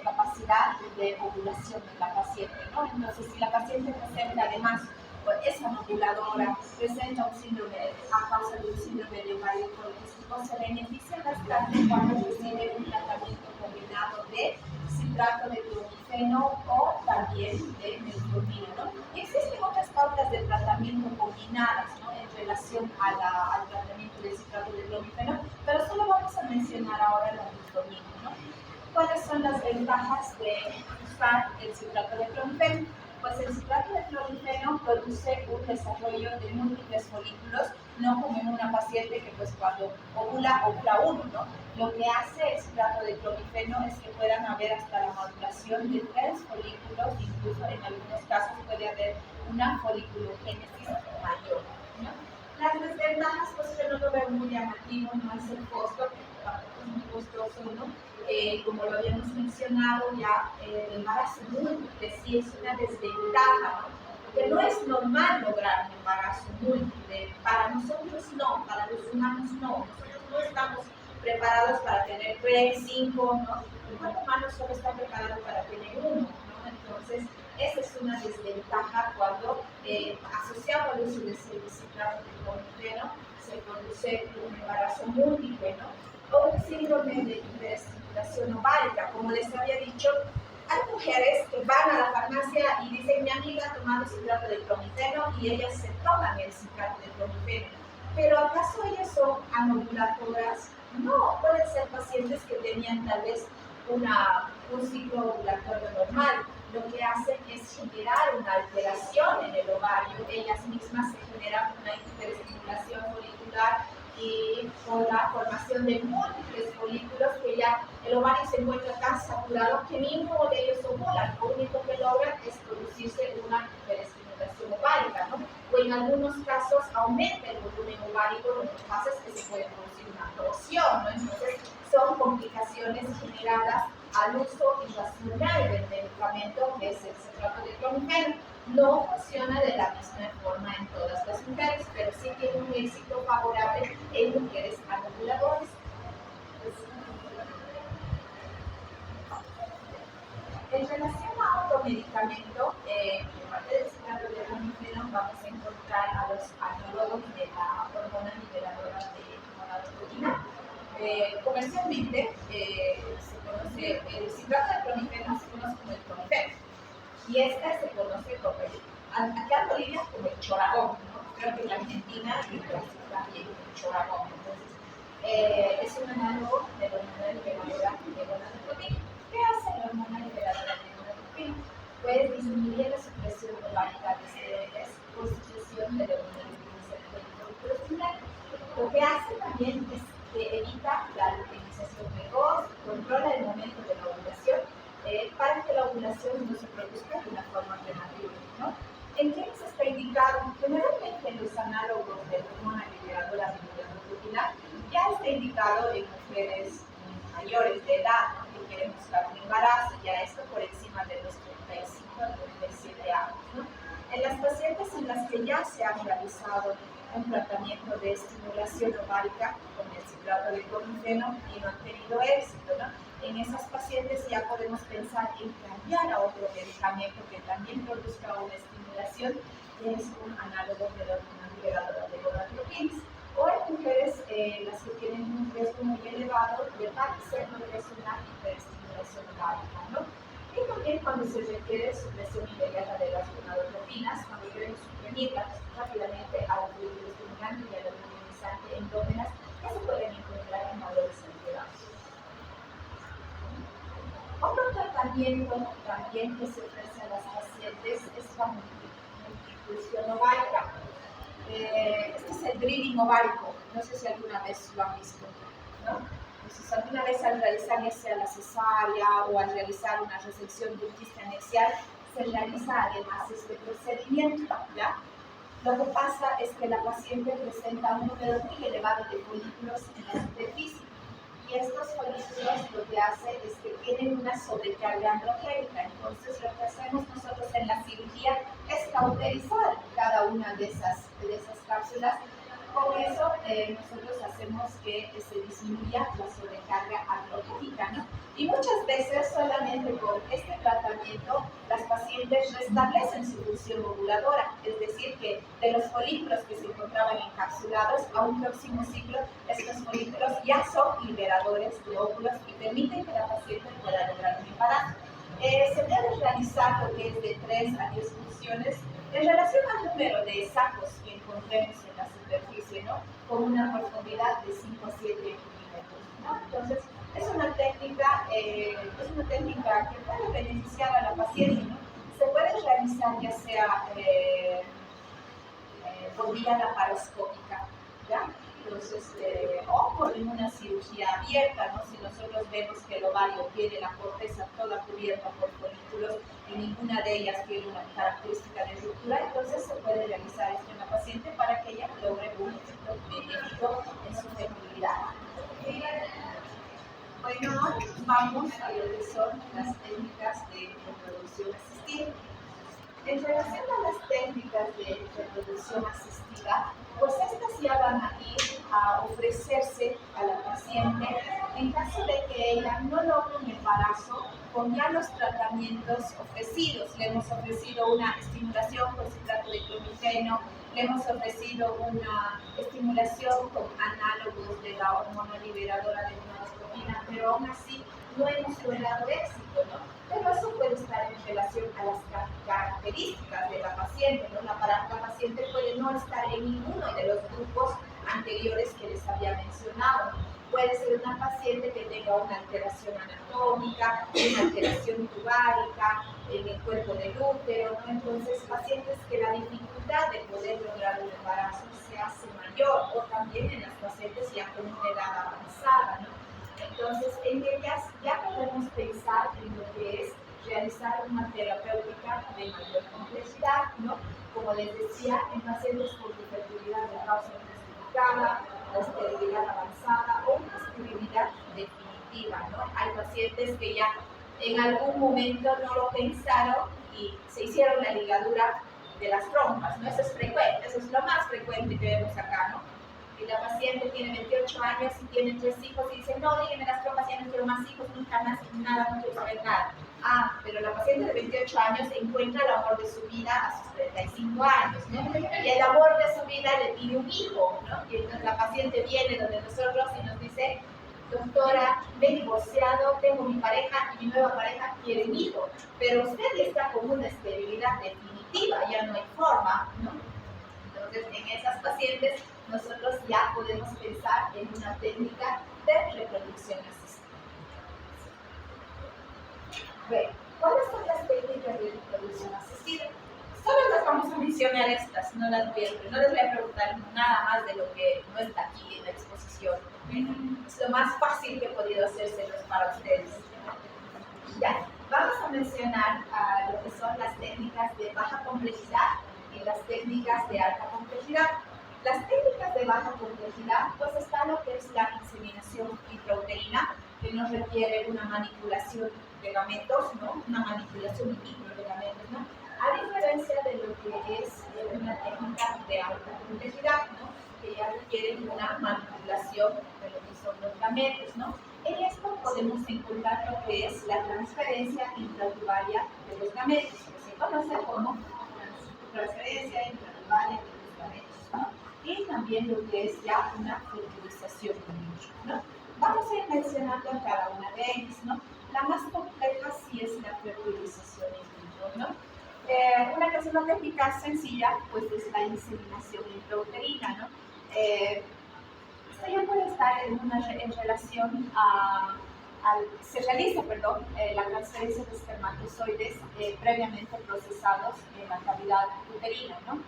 capacidad de ovulación de la paciente, ¿no? Entonces, si la paciente presenta además, pues, es anovuladoras, presenta un síndrome, a causa de un síndrome de ovario poliquístico, se beneficia bastante cuando recibe un tratamiento combinado de citrato de clomifeno o también de metformina, ¿no? Y existen otras pautas de tratamiento combinadas, ¿no? En relación al tratamiento de citrato de clomifeno, pero solo vamos a mencionar ahora la metformina, ¿no? ¿Cuáles son las ventajas de usar el citrato de clomifeno? Pues el citrato de clomifeno produce un desarrollo de múltiples folículos, no como en una paciente que pues cuando ovula uno, ¿no? Lo que hace el citrato de clomifeno es que puedan haber hasta la maduración de 3 folículos, incluso en algunos casos puede haber una foliculogénesis mayor, ¿no? Las desventajas, pues yo no lo veo muy llamativo, no es el costo, que tampoco es muy costoso, ¿no? Como lo habíamos mencionado ya, el embarazo múltiple sí es una desventaja, ¿no? Porque no es normal lograr un embarazo múltiple. Para nosotros no, para los humanos no. Nosotros no estamos preparados para tener 3, 5, ¿no? El cuerpo humano solo está preparado para tener uno, ¿no? Entonces, esa es una desventaja cuando asociado al uso de citrato de clomifeno se produce un embarazo múltiple, ¿no? O un síndrome de hiperestimulación ovárica. Como les había dicho, hay mujeres que van a la farmacia y dicen: mi amiga ha tomado citrato de clomifeno, y ellas se toman el citrato de clomifeno. Pero ¿acaso ellas son anovuladoras? No, pueden ser pacientes que tenían tal vez un ciclo ovulatorio normal. Lo que hacen es generar una alteración en el ovario. Ellas mismas se generan una hiperestimulación folicular y con la formación de múltiples folículos, que ya el ovario se encuentra tan saturado que ninguno de ellos ovulan. Lo único que logran es producirse una hiperestimulación ovárica, ¿no? O en algunos casos aumenta el volumen ovárico, lo que pasa es que se puede producir una torsión, ¿no? Entonces son complicaciones generadas al uso irracional del medicamento que es el citrato de clomifeno. No funciona de la misma forma en todas las mujeres, pero sí tiene un éxito favorable en mujeres anovuladoras. En relación a otro medicamento, aparte del citrato de clomifeno, vamos a encontrar a los análogos de la hormona liberadora de gonadotropina. Comercialmente se conoce el citrato de clomifeno, se conoce como el clomifeno, y esta se conoce como acá en Bolivia como el choragón, ¿no? Creo que en la Argentina y en Brasil también el choragón. Entonces, es un análogo de la hormona liberadora de gonadotropina. ¿Qué hace la hormona liberadora de gonadotropina? Pues disminuye la supresión estimulación ovárica es constitución de la hormona. Lo que hace también es que evita la lutinización precoz, controla el momento de la ovulación, para que la ovulación no se produzca de una forma prematura, ¿no? ¿En quiénes está indicado? Generalmente en los análogos de hormona liberadora de lutein ya está indicado en mujeres mayores de edad, ¿no?, que quieren buscar un embarazo, ya esto por encima de los 35 a 37 años, ¿no? En las pacientes en las que ya se ha realizado un tratamiento de estimulación ovárica con el citrato de clomifeno y no han tenido éxito, ¿no? En esas pacientes ya podemos pensar en cambiar a otro medicamento que también produzca una estimulación, que es un análogo de la hormona liberadora de gonadotropins. O hay mujeres las que tienen un riesgo muy elevado de padecer lo que es una hiperestimulación ovárica, ¿no? Y también cuando se requiere supresión inmediata de las gonadotropinas, cuando queremos suprimirlas rápidamente a la folículo estimulante y a la luminizante endógenas, que se pueden encontrar en valores alterados. Otro tratamiento también que se ofrece a las pacientes es la multifusión ovárica. Este es el drilling ovárico, no sé si alguna vez lo han visto, ¿no? Entonces, alguna vez al realizar ya sea la cesárea o al realizar una resección de un quiste anexial, se realiza además este procedimiento, ¿ya? Lo que pasa es que la paciente presenta un número muy elevado de folículos en la superficie. Y estos folículos lo que hace es que tienen una sobrecarga androgénica. Entonces, lo que hacemos nosotros en la cirugía es cauterizar cada una de esas cápsulas. Con eso, nosotros hacemos que se disminuya la sobrecarga androgénica, ¿no? Y muchas veces, solamente con este tratamiento, las pacientes restablecen su función ovuladora. Es decir, que de los folículos que se encontraban encapsulados, a un próximo ciclo, estos folículos ya son liberadores de óvulos y permiten que la paciente pueda lograr un embarazo. Se debe realizar lo que es de 3 a 10 funciones en relación al número de sacos que encontremos en la superficie, ¿no?, con una profundidad de 5 a 7 milímetros, ¿no? Entonces, es una técnica que puede beneficiar a la paciente, ¿no? Se puede realizar ya sea por vía laparoscópica, ¿ya? Entonces, o por una cirugía abierta, ¿no? Si nosotros vemos que el ovario tiene la corteza toda cubierta por folículos y ninguna de ellas tiene una característica de ruptura, entonces se puede realizar esto en la paciente para que ella logre un efecto benéfico en su fertilidad. Bueno, vamos a lo que son las técnicas de reproducción asistida. En relación a las técnicas de reproducción asistida, pues estas ya van a ir a ofrecerse a la paciente en caso de que ella no logre un embarazo con ya los tratamientos ofrecidos. Le hemos ofrecido una estimulación con citrato de clomifeno, le hemos ofrecido una estimulación con análogos de la hormona liberadora de gonadotropina, pero aún así no hemos logrado éxito, ¿no? Pero eso puede estar en relación a las características de la paciente, ¿no? La paciente puede no estar en ninguno de los grupos anteriores que les había mencionado. Puede ser una paciente que tenga una alteración anatómica, una alteración tubaria en el cuerpo del útero, ¿no? Entonces, pacientes que la dificultad de poder lograr un embarazo se hace mayor, o también en las pacientes ya con una edad avanzada, ¿no? Entonces, en ellas ya podemos pensar en lo que es realizar una terapéutica de mayor complejidad, ¿no? Como les decía, en pacientes con infertilidad de causa injustificada, o esterilidad avanzada o una esterilidad definitiva, ¿no? Hay pacientes que ya en algún momento no lo pensaron y se hicieron la ligadura de las trompas, ¿no? Eso es frecuente, eso es lo más frecuente que vemos acá, ¿no? Y la paciente tiene 28 años y tiene 3 hijos y dice, no, dígame las trompas, ya no quiero más hijos, nunca más, nada, no quiero saber nada. Ah, pero la paciente de 28 años encuentra el amor de su vida a sus 35 años, ¿no? Y el amor de su vida le pide un hijo, ¿no? Y entonces la paciente viene donde nosotros y nos dice, doctora, me he divorciado, tengo mi pareja y mi nueva pareja quiere un hijo, pero usted ya está con una esterilidad definitiva, ya no hay forma, ¿no? Entonces, en esas pacientes, nosotros ya podemos pensar en una técnica de reproducción asistida. Bueno, ¿cuáles son las técnicas de reproducción asistida? vamos a mencionar estas, no les voy a preguntar nada más de lo que no está aquí en la exposición. Es lo más fácil que he podido hacérselos para ustedes. Ya, vamos a mencionar lo que son las técnicas de baja complejidad y las técnicas de alta complejidad. Las técnicas de baja complejidad, pues está lo que es la inseminación intrauterina, que nos requiere una manipulación de gametos, ¿no? Una manipulación in vitro de gametos, ¿no? A diferencia de lo que es una técnica de alta complejidad, ¿no? Que ya requiere una manipulación de lo que son los gametos, ¿no? En esto podemos encontrar lo que es la transferencia intrauterina de los gametos, que se conoce como transferencia intrauterina de los gametos, ¿no? Y también lo que es ya una fertilización in vitro, ¿no? Vamos a ir mencionando cada una de ellas, ¿no? La más compleja sí es la fertilización in vitro, ¿no? Una que es una técnica sencilla, pues es la inseminación intrauterina, ¿no? Esto ya puede estar en relación se realiza, la transferencia de espermatozoides previamente procesados en la cavidad uterina, ¿no?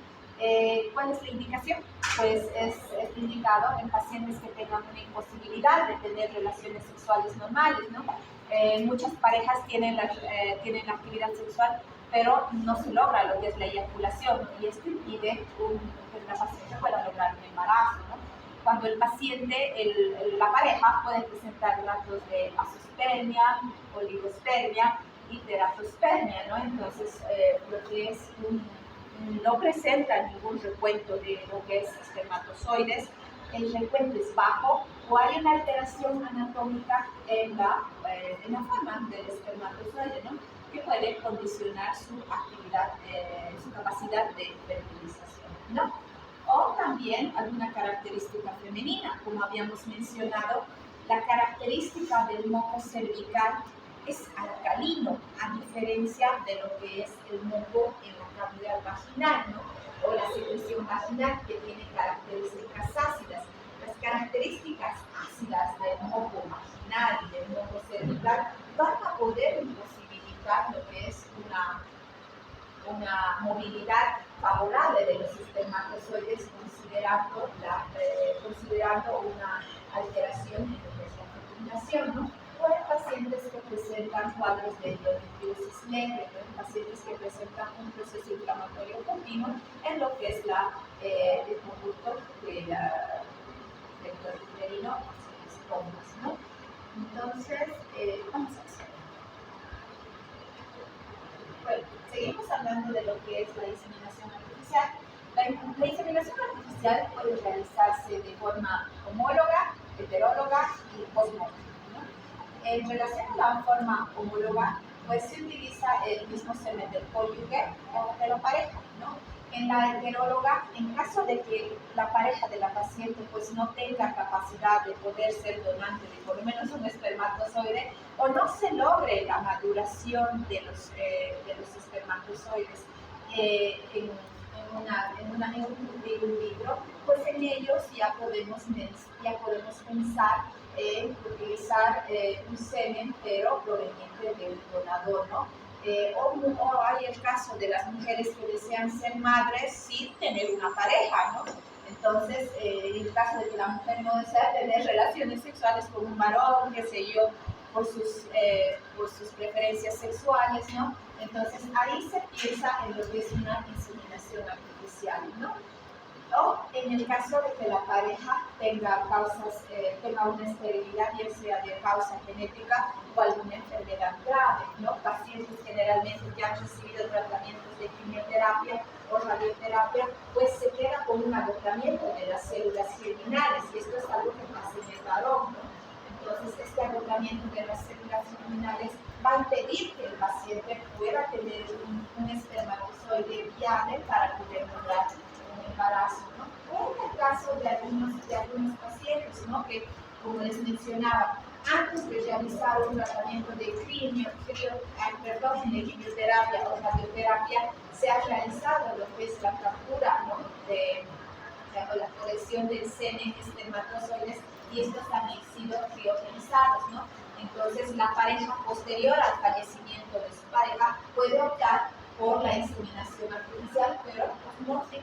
¿Cuál es la indicación? Pues es indicado en pacientes que tengan una imposibilidad de tener relaciones sexuales normales, ¿no? Muchas parejas tienen la actividad sexual, pero no se logra lo que es la eyaculación, y esto impide que la paciente pueda lograr un embarazo, ¿no? Cuando el paciente, la pareja puede presentar datos de azospermia, oligospermia y teratospermia, ¿no? Entonces, lo que es no presenta ningún recuento de lo que es espermatozoides, el recuento es bajo o hay una alteración anatómica en la forma del espermatozoide, ¿no? Que puede condicionar su actividad, su capacidad de fertilización, ¿no? O también alguna característica femenina, como habíamos mencionado, la característica del moco cervical es alcalino, a diferencia de lo que es el moco en la cavidad vaginal, ¿no? O la secreción vaginal, que tiene características ácidas. Las características ácidas del moco vaginal y del moco cervical van a poder imposibilitar lo que es una movilidad favorable de los espermatozoides, considerando una alteración en lo que es la fecundación, ¿no? O en pacientes que presentan cuadros de endometriosis leve, ¿no? En pacientes que presentan un proceso inflamatorio continuo en lo que es el conducto del uterino, ¿no? Entonces, vamos a hacer. Bueno, seguimos hablando de lo que es la inseminación artificial. La inseminación artificial puede realizarse de forma homóloga, heteróloga y cosmótica, ¿no? En relación a la forma homóloga, pues se utiliza el mismo semen del cónyuge o de la pareja, ¿no? En la heteróloga, en caso de que la pareja de la paciente pues no tenga capacidad de poder ser donante de por lo menos un espermatozoide, o no se logre la maduración de los espermatozoides en un libro, pues en ellos ya podemos pensar en utilizar un semen, pero proveniente de un donador, ¿no? O hay el caso de las mujeres que desean ser madres sin tener una pareja, ¿no? Entonces, en el caso de que la mujer no desea tener relaciones sexuales con un varón, qué sé yo, por sus preferencias sexuales, ¿no? Entonces, ahí se piensa en lo que es una inseminación artificial, ¿no? O en el caso de que la pareja tenga una esterilidad, ya sea de causa genética o alguna enfermedad grave, ¿no? Pacientes generalmente que han recibido tratamientos de quimioterapia o radioterapia, pues se queda con un agotamiento de las células germinales, y esto es algo que pasa en el varón, ¿no? Entonces, este agotamiento de las células germinales va a impedir que el paciente pueda tener un espermatozoide viable para poder lograr un embarazo, ¿no? O en el caso de algunos pacientes, ¿no? Que, como les mencionaba, antes de realizar un tratamiento de quimioterapia o radioterapia, se ha realizado lo que es la captura, ¿no? La colección del semen espermatozoides, y estos han sido criogenizados, ¿no? Entonces, la pareja posterior al fallecimiento de su pareja puede optar por la inseminación artificial, pero no sí.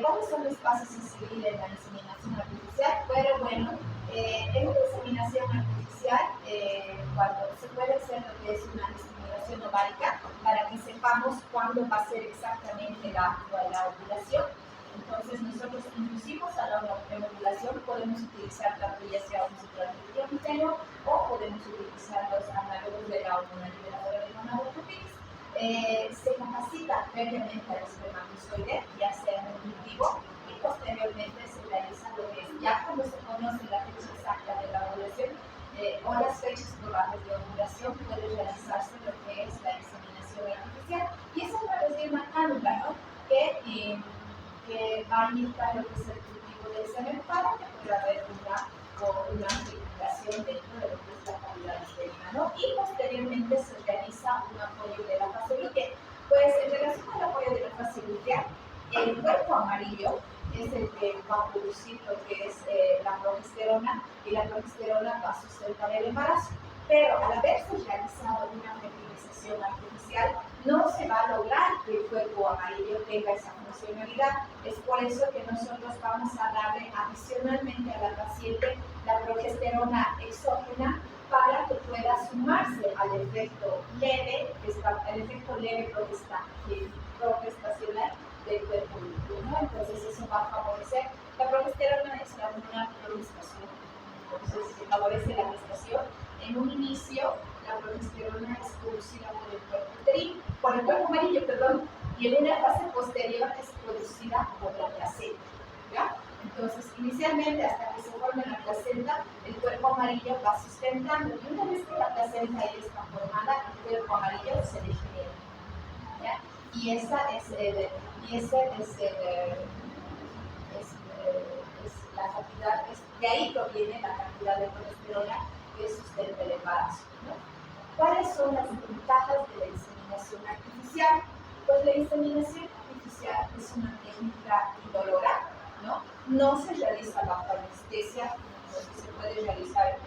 ¿Cuáles son los pasos a seguir en la inseminación artificial? Pero bueno, en una inseminación artificial, cuando se puede hacer lo que es una estimulación ovárica, para que sepamos cuándo va a ser exactamente la ovulación. Entonces, nosotros inducimos a la ovulación, podemos utilizar tanto ya sea un ciclo o podemos utilizar los análogos de la hormona liberadora de gonadotropins. Se capacita previamente al espermatozoide, ya sea en el cultivo, y posteriormente se realiza lo que es, ya cuando se conoce la fecha exacta de la ovulación o las fechas probables de ovulación, puede realizarse lo que es la inseminación artificial. Y es a través de una cánula, ¿no? que va a imitar lo que es el cultivo del semen para que pueda haber una circulación dentro de lo que es la cavidad uterina, ¿no? Y posteriormente se realiza un apoyo de la fase lútea. Pues en relación al apoyo de la fase lútea, el cuerpo amarillo es el que va a producir lo que es la progesterona, y la progesterona va a sustentar el embarazo. Pero al haberse realizado una fertilización artificial, no se va a lograr que el cuerpo amarillo tenga esa funcionalidad. Es por eso que nosotros vamos a darle adicionalmente a la paciente la progesterona exógena para que pueda sumarse al efecto leve, progestacional del cuerpo útero, ¿no? Entonces eso va a favorecer. La progesterona es la hormona progestación, entonces favorece la gestación. En un inicio, la progesterona es producida por el cuerpo uterino, por el cuerpo amarillo, perdón, y en una fase posterior es producida por la placenta, ¿ya? Entonces, inicialmente, hasta que se forme la placenta, el cuerpo amarillo va sustentando, y una vez que la placenta ya está formada, el cuerpo amarillo se degenera, ¿ya? Y esa es la cantidad, de ahí proviene la cantidad de progesterona que sustenta el embarazo, ¿no? ¿Cuáles son las ventajas de la inseminación artificial? Pues la inseminación artificial es una técnica indolora, ¿no? No se realiza bajo anestesia, se puede realizar,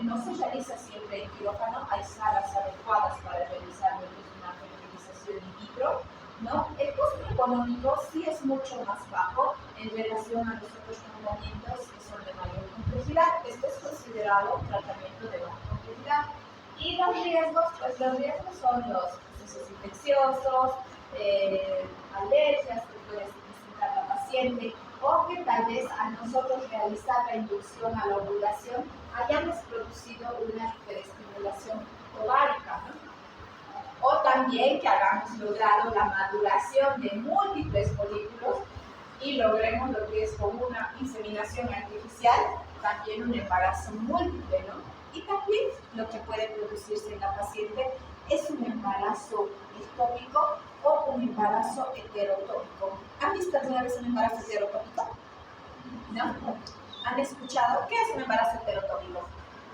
no se realiza siempre en quirófano, hay salas adecuadas para realizar una fertilización in vitro, ¿no? El costo económico sí es mucho más bajo en relación a los otros tratamientos que son de mayor complejidad. Esto es considerado un tratamiento de baja complejidad. Y los riesgos, pues los riesgos son los procesos infecciosos, alergias que puede presentar la paciente, o que tal vez a nosotros realizar la inducción a la ovulación hayamos producido una hiperestimulación ovárica, ¿no? O también que hayamos logrado la maduración de múltiples folículos y logremos lo que es con una inseminación artificial, también un embarazo múltiple, ¿no? Y también lo que puede producirse en la paciente es un embarazo ectópico o un embarazo heterotópico. ¿Han visto alguna vez un embarazo heterotópico? ¿No? ¿Han escuchado? ¿Qué es un embarazo heterotópico?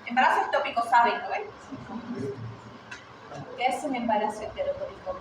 Embarazo ectópico saben, ¿no? ¿Qué es un embarazo heterotópico?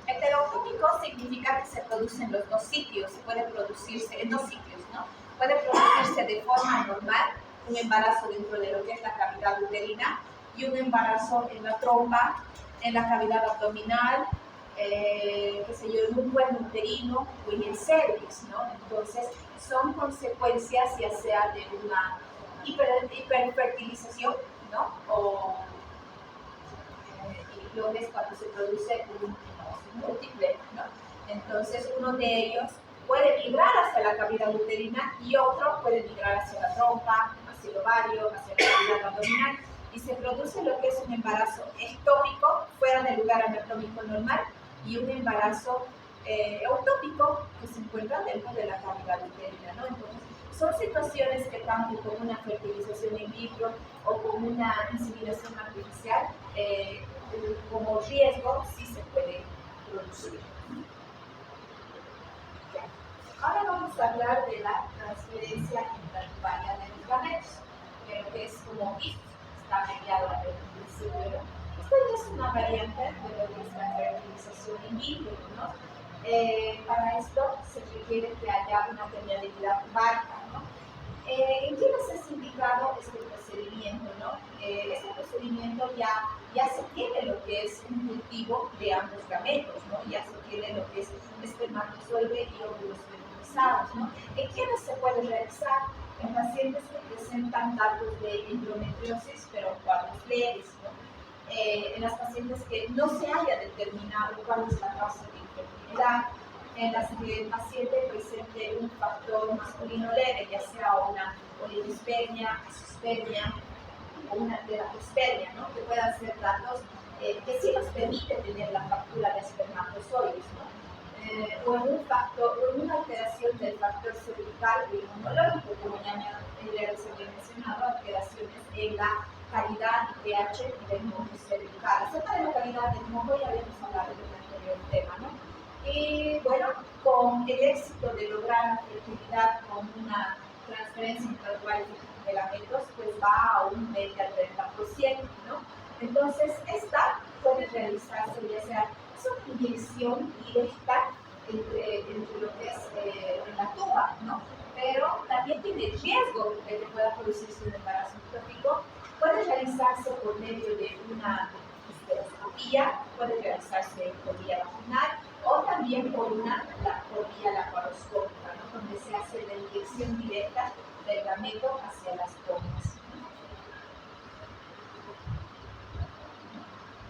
Heterotópico significa que se produce en los dos sitios, puede producirse en dos sitios, ¿no? Puede producirse de forma normal, un embarazo dentro de lo que es la cavidad uterina, y un embarazo en la trompa, en la cavidad abdominal, qué sé yo, en un cuerno uterino o en el cervix, ¿no? Entonces, son consecuencias ya sea de una hiperfertilización, ¿no? O lo es cuando se produce un múltiple, ¿no? Entonces, uno de ellos puede migrar hacia la cavidad uterina y otro puede migrar hacia la trompa, hacia el ovario, hacia la cavidad abdominal, y se produce lo que es un embarazo ectópico fuera del lugar anatómico normal y un embarazo eutópico que se encuentra dentro de la cavidad uterina, ¿no? Entonces, son situaciones que tanto con una fertilización in vitro o con una inseminación artificial, como riesgo, sí se puede producir. Ahora vamos a hablar de la transferencia intratumbaria de medicamentos, que es como IF, está mediado en el principio, ¿no? Esta ya es una variante de lo que es la fertilización in vitro, ¿no? Para esto se requiere que haya una permeabilidad ovárica, ¿no? ¿En quiénes es indicado este procedimiento, ¿no? Este procedimiento ya se tiene lo que es un cultivo de ambos gametos, ¿no? Ya se tiene lo que es espermatozoide y óvulos fertilizados, ¿no? ¿En quiénes se puede realizar? En pacientes que presentan datos de endometriosis, pero cuadros leves, ¿no? En las pacientes que no se haya determinado cuál es la causa de infertilidad, en las que el paciente presente un factor masculino leve, ya sea una oligospermia, azoospermia o una teratospermia, ¿no? Que puedan ser datos que sí nos permite tener la fractura de espermatozoides, ¿no? O en un factor, o en una alteración del factor cervical o inmunológico, como ya les había mencionado, alteraciones en la calidad y pH del moco cervical. Acerca de la calidad del moco ya habíamos hablado en el anterior tema, ¿no? Y bueno, con el éxito de lograr la fertilidad con una transferencia intradural de gametos, pues va a un 20 al 30%, ¿no? Entonces, esta puede realizarse ya sea es una inyección directa entre lo que es en la tuba, ¿no? Pero también tiene riesgo de que pueda producirse un embarazo ectópico. Puede realizarse por medio de una histeroscopía, puede realizarse por vía vaginal o también por vía laparoscópica, ¿no? Donde se hace la inyección directa del gameto hacia las pomas.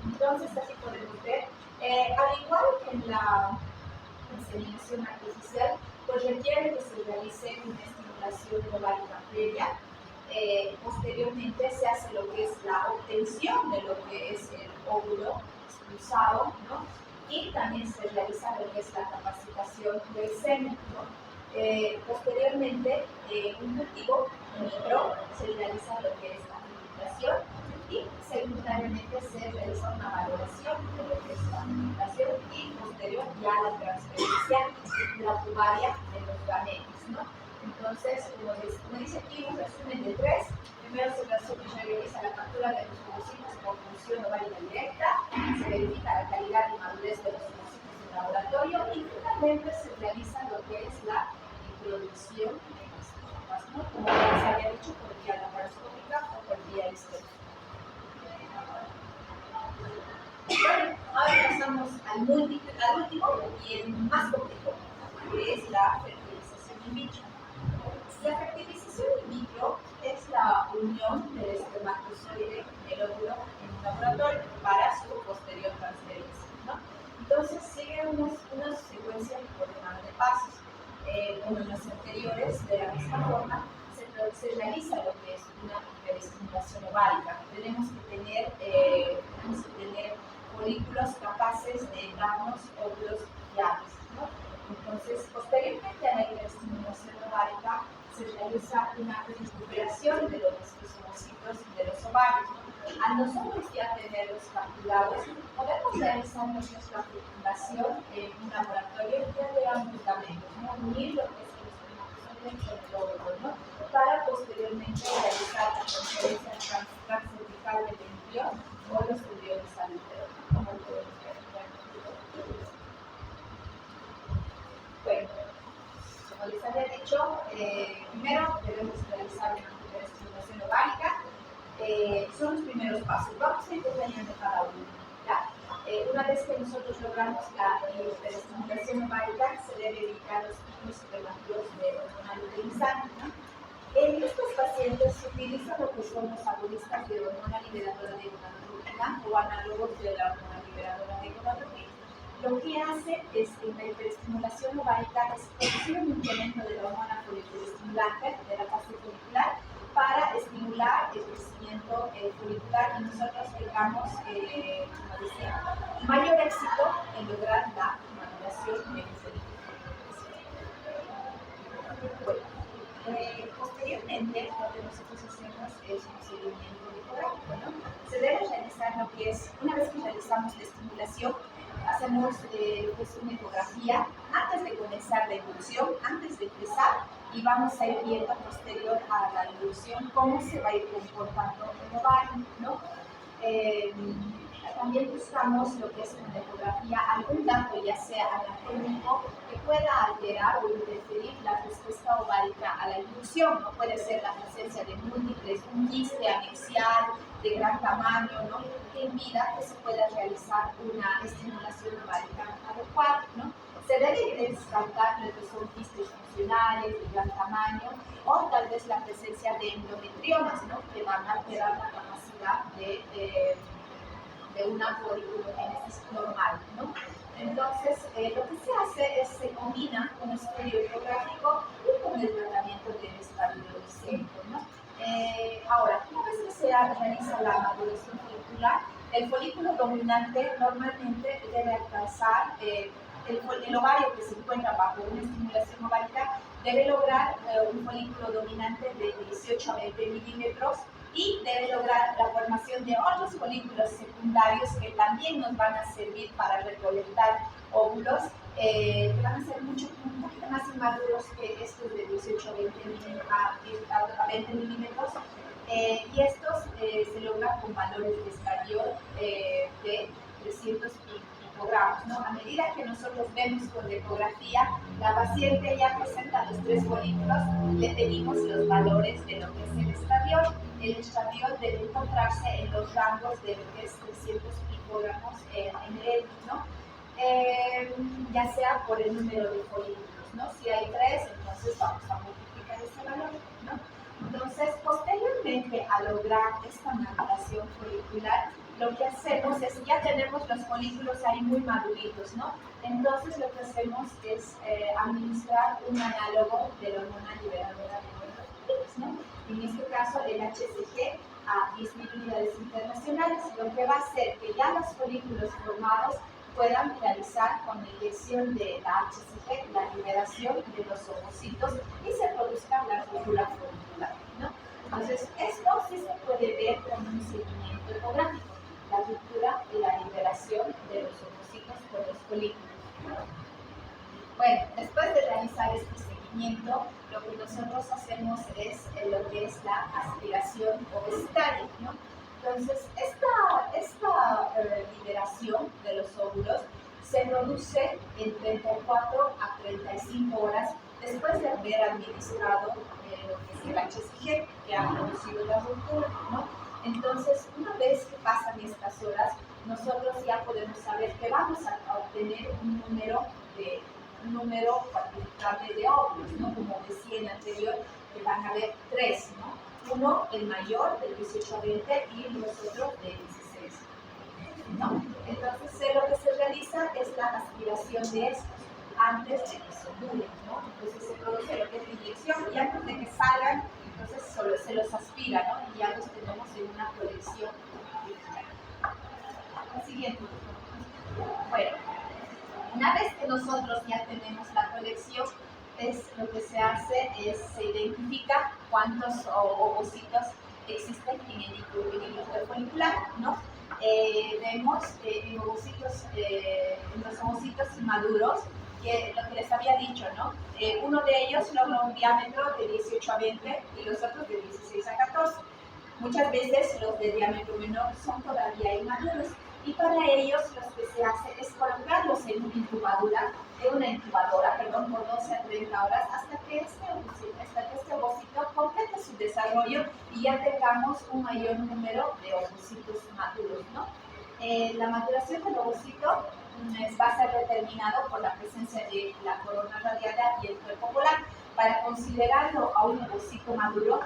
Entonces, así podemos ver, al igual que en la inseminación artificial, pues requiere que se realice una estimulación ovárica previa. Posteriormente se hace lo que es la obtención de lo que es el óvulo expulsado, ¿no? Y también se realiza lo que es la capacitación del semen, ¿no? Posteriormente, un cultivo in vitro se realiza lo que es la filtración y simultáneamente se realiza una valoración de lo que es la filtración y posterior ya la transferencia intratubaria de los gametos, ¿no? Entonces, como dice aquí, un resumen de 3. Primero se realiza la captura de los ovocitos por función ovárica directa, se verifica la calidad y madurez de los ovocitos en laboratorio y finalmente se realiza lo que es la introducción de las tropas, ¿no? Como ya les había dicho, por vía laparoscópica o por vía histórica. Bueno, ahora pasamos al último y el más complejo, que es la fertilización in vitro. La fertilización in vitro es la unión del espermatozoide y el óvulo en un laboratorio para su posterior transferencia, ¿no? Entonces sigue una secuencia ordenada de pasos. Como en los anteriores, de la misma forma, se realiza lo que es una hiperestimulación ovárica. Tenemos que tener folículos capaces de darnos óvulos viables, ¿no? Entonces, posteriormente a la hiperestimulación ovárica, se realiza una recuperación de los ovocitos de los ovarios. Al nosotros ya tenerlos capturados, podemos realizar nuestra fecundación en un laboratorio ya de ambos gametos, ¿no? Unir lo que es el espermatozoide con el óvulo, ¿no? Para posteriormente realizar la transferencia transcervical del embrión o los embriones al útero, como podemos ver. Bueno, como les había dicho, primero debemos realizar una estimulación ovárica. Son los primeros pasos. Vamos a ir detallando cada uno, ¿ya? Una vez que nosotros logramos la estimulación ovárica, se debe evitar los ciclos prematuros de hormona luteinizante, ¿no? En estos pacientes se utilizan lo que son los agonistas de hormona liberadora de gonadotropina o análogos de la hormona liberadora de gonadotropina. Lo que hace es que la hiperestimulación ovárica es producir un incremento de la hormona foliculoestimulante de la fase folicular para estimular el crecimiento folicular y nosotros tengamos, como decía, mayor éxito en lograr la maduración de posteriormente, lo que nosotros hacemos es un seguimiento ecográfico, ¿no? Se debe realizar lo que es, una vez que realizamos la estimulación, hacemos una ecografía antes de comenzar la evolución, antes de empezar, y vamos a ir viendo posterior a la evolución cómo se va a ir comportando el ovario, ¿no? También buscamos lo que es en la ecografía algún dato, ya sea anatómico, que pueda alterar o interferir la respuesta ovárica a la inducción. No puede ser la presencia de múltiples, un quiste anexial de gran tamaño, ¿no?, que impida que se pueda realizar una estimulación ovárica adecuada, ¿no? Se debe descartar lo que son quistes funcionales de gran tamaño o tal vez la presencia de endometriomas, ¿no?, que van a alterar la capacidad de una foliculogénesis normal, ¿no? Entonces, lo que se hace es se combina un estudio ecográfico y con el tratamiento del estadio discreto, ¿no? Ahora, una vez que se realiza la maduración folicular, el folículo dominante normalmente debe alcanzar el ovario que se encuentra bajo una estimulación ovárica debe lograr un folículo dominante de 18 a 20 milímetros y debe lograr la formación de otros folículos secundarios que también nos van a servir para recolectar óvulos, que van a ser un poquito más inmaduros que estos de 18 a 20 milímetros. Y estos se logran con valores de estadio de 300 gramos, ¿no? A medida que nosotros vemos con la ecografía, la paciente ya presenta los 3 folículos, le pedimos los valores de lo que es el estradiol. El estradiol debe encontrarse en los rangos de lo que es 300 picogramos en el, ¿no? Ya sea por el número de folículos, ¿no? Si hay 3, entonces vamos a multiplicar ese valor, ¿no? Entonces, posteriormente a lograr esta maduración folicular, lo que hacemos es, ya tenemos los folículos ahí muy maduritos, ¿no? Entonces, lo que hacemos es administrar un análogo de la hormona liberadora de neurotransmisores, ¿no? En este caso, el HCG a 10.000 unidades internacionales, lo que va a hacer que ya los folículos formados puedan realizar con la inyección de la HCG la liberación de los ovocitos y se produzca la ruptura folicular, ¿no? Entonces, esto sí se puede ver con un seguimiento ecográfico, la ruptura y la liberación de los ovocitos por los folículos, ¿no? Bueno, después de realizar este seguimiento, lo que nosotros hacemos es lo que es la aspiración ovocitaria, ¿no? Entonces, esta liberación de los óvulos se produce en 34 a 35 horas después de haber administrado lo que es el HCG que ha producido la ruptura, ¿no? Entonces, una vez que pasan estas horas, nosotros ya podemos saber que vamos a obtener un número cuantificable de óvulos, ¿no? Como decía en anterior, que van a haber 3, ¿no? Uno, el mayor, del 18 a 20, y los otros de 16, ¿no? Entonces, lo que se realiza es la aspiración de estos antes de que se ovulen, ¿no? Entonces, se produce lo que es la inyección y antes de que salgan, entonces solo se los aspira, ¿no? Y ya los tenemos en una colección. La siguiente. Bueno, una vez que nosotros ya tenemos la colección, lo que se hace es se identifica cuántos ovocitos existen en el núcleo folicular, ¿no? Vemos en los ovocitos inmaduros, que lo que les había dicho, ¿no? Uno de ellos logra un diámetro de 18 a 20 y los otros de 16 a 14. Muchas veces los de diámetro menor son todavía inmaduros y para ellos lo que se hace es colocarlos en una incubadora, por 12 a 30 horas hasta que este ovocito complete su desarrollo y ya tengamos un mayor número de ovocitos maduros, ¿no? La maduración del ovocito va a ser determinado por la presencia de la corona radiada y el cuerpo polar. Para considerarlo a un ovocito maduro,